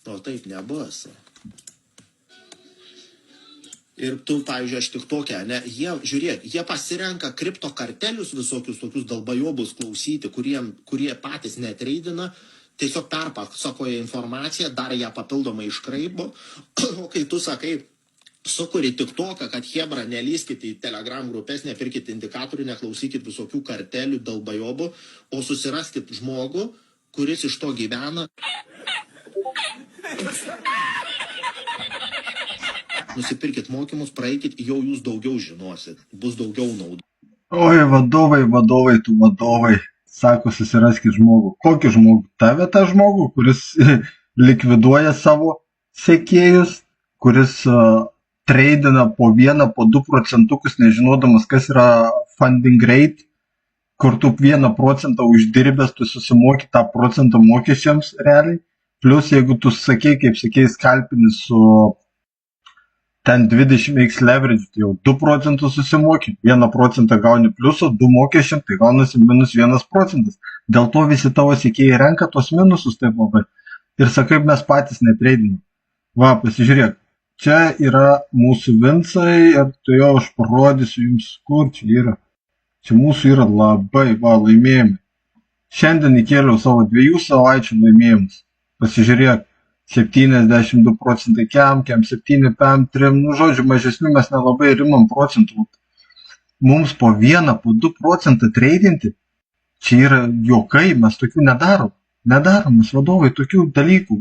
O taip nebus. Ir tu, pavyzdžiui, aš tik tokia, ne, jie pasirenka kriptokartelius visokius tokius dalbajobus klausyti, kurie patys netreidina, tiesiog perpasakoja informaciją, dar ją papildomai iškraipo, o kai tu sakai, sukuri tik toką, kad hebra, nelyskite į Telegram grupės, nepirkite indikatorių, neklausykit visokių kartelių, dalbajobų, o susiraskit žmogų, kuris iš to gyvena. Nusipirkit mokymus, praeikit, jau jūs daugiau žinosit, bus daugiau naudos. Oi, vadovai, tu vadovai, sako, susiraskit žmogų. Kokį žmogų? Tave tą žmogų, kuris likviduoja savo sekėjus, kuris treidina po 1, po 2%, nežinodamas, kas yra funding rate, kur tu 1% uždirbęs, tu susimoki tą procentą mokesčiams realiai. Plus, jeigu tu sakei, kaip sakei, skalpinis su ten 20x leverage, tai jau 2% susimoki, 1% gauni pliusą, 2 mokesčiam, tai gaunasi minus 1%. Dėl to visi tavo sekėjai renka tos minusus taip labai. Ir sakai, mes patys netreidinam. Va, pasižiūrėk, čia yra mūsų vinsai ir tu jau aš parodysiu jums, kur čia yra. Čia mūsų yra labai, laimėjimai. Šiandien įkėliau savo 2 savaičių laimėjimus. Pasižiūrėk. 72% kiam, 7, PM, 3, žodžiu, mažesnių mes nelabai rimam procentų. Mums po 1, po 2% treidinti, čia yra jokai, mes tokių nedarom. Nedarom, mes vadovai tokių dalykų,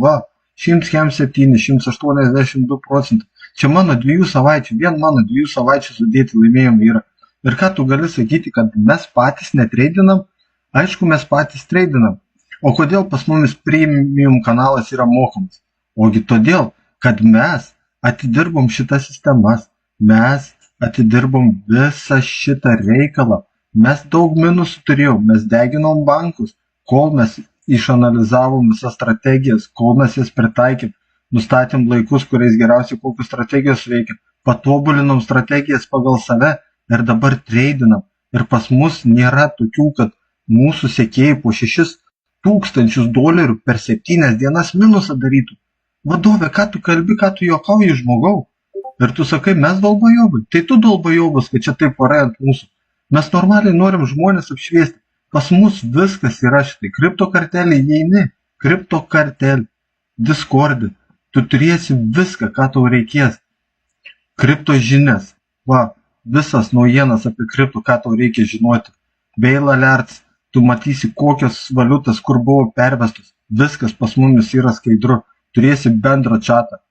107, 182%. Čia mano 2 savaičių, vien mano 2 savaičių sudėti laimėjimai yra. Ir ką tu gali sakyti, kad mes patys netreidinam? Aišku, mes patys treidinam. O kodėl pas mumis premium kanalas yra mokamas? Ogi todėl, kad mes atidirbom šitas sistemas, mes atidirbom visą šitą reikalą, mes daug minusų turėjom, mes deginom bankus, kol mes išanalizavom visas strategijas, kol mes jas pritaikėm, nustatėm laikus, kuriais geriausiai kokios strategijos veikia, patobulinom strategijas pagal save ir dabar treidinam. Ir pas mus nėra tokių, kad mūsų sekėjai po $6,000 per 7 dienas minusą darytų. Vadovė, ką tu kalbi, ką tu juokauji žmogau? Ir tu sakai, mes dalbajobai. Tai tu dalbajobas, kad čia taip varai ant mūsų. Mes normaliai norim žmonės apšviesti. Pas mus viskas yra šitai. Kriptokartelį įeini, kriptokartelį, Discord'e. Tu turėsi viską, ką tau reikės. Kripto žinias. Visas naujienas apie kripto, ką tau reikia žinoti. Bail alerts. Tu matysi, kokios valiutas, kur buvo pervestos. Viskas pas mumis yra skaidru. Turėsi bendrą čatą,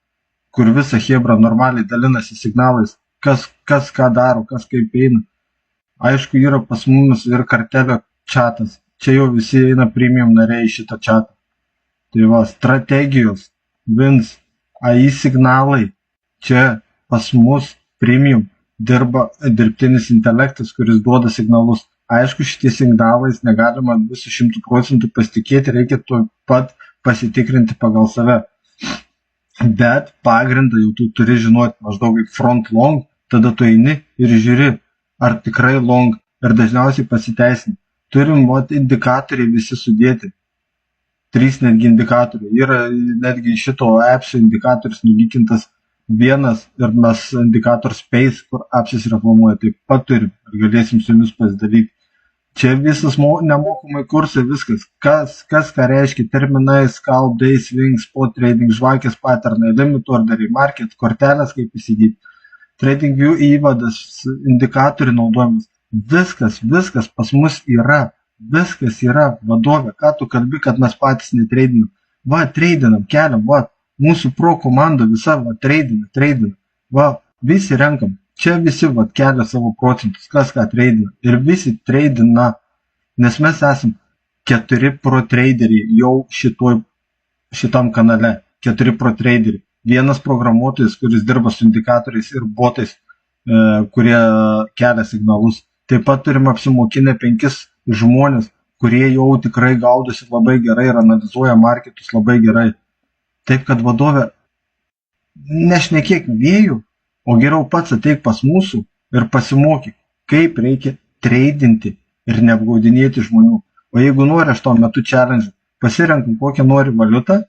kur visa hebra normaliai dalinasi signalais, kas ką daro, kas kaip eina. Aišku, yra pas mumis ir kartelio čatas. Čia jau visi eina premium nariai į šitą čatą. Tai strategijos, wins, AI signalai. Čia pas mus premium dirba dirbtinis intelektas, kuris duoda signalus. Aišku, šitie signalais negalima visų 100% pasitikėti, reikia tuo pat pasitikrinti pagal save. Bet pagrindą jau tu turi žinoti maždaug front long, tada tu eini ir žiūri, ar tikrai long, ir dažniausiai pasiteisini. Turim indikatoriai visi sudėti. 3 netgi indikatoriai. Yra netgi šito apps'o indikatorius nulykintas 1 ir mes indikator space, kur apps'is reklamuoja, taip pat turim ir galėsim su jumis pasidalyti. Čia visas nemokamai kursai, viskas. Kas ką reiškia terminai, scalp, day swing, spot trading, žvakės patternai, limit orderiai, market, kortelės kaip įsigyti, trading view įvadas, indikatorių naudojimas. Viskas pas mus yra. Viskas yra, vadovė. Ką tu kalbi, kad mes patys netreidinam? Treidinam, keliam, mūsų pro komanda visa, treidina. Visi renkam. Čia visi kelia savo procentus, kas ką treidina. Ir visi treidina, nes mes esam 4 pro traderiai jau šitam kanale. 4 pro traderiai. Vienas programuotojas, kuris dirba su indikatoriais ir botais, kurie kelia signalus. Taip pat turim apsimokinę 5 žmonės, kurie jau tikrai gaudosi labai gerai ir analizuoja marketus labai gerai. Taip kad vadovė, nešnekėk vėjų, o geriau pats ateik pas mūsų ir pasimokyk, kaip reikia treidinti ir neapgaudinėti žmonių. O jeigu nori aš tuo metu challenge, pasirenkam kokią nori valiutą,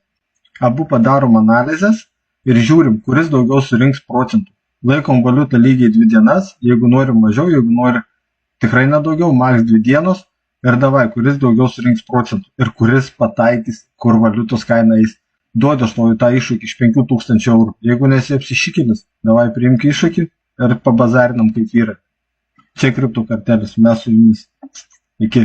Abu padarom analizės ir žiūrim, kuris daugiau surinks procentų. Laikom valiutą lygiai 2 dienas, jeigu norim mažiau, jeigu nori tikrai nedaugiau, maks 2 dienos ir davai, kuris daugiau surinks procentų ir kuris pataikys, kur valiutos kaina eis. Duodu aš nauju tą iššūkį iš 5000 eurų. Jeigu nesi apsišikilis, davai priimk iššūkį ir pabazarinam kaip vyrai. Čia kripto kartelis, mes su jumis. Iki.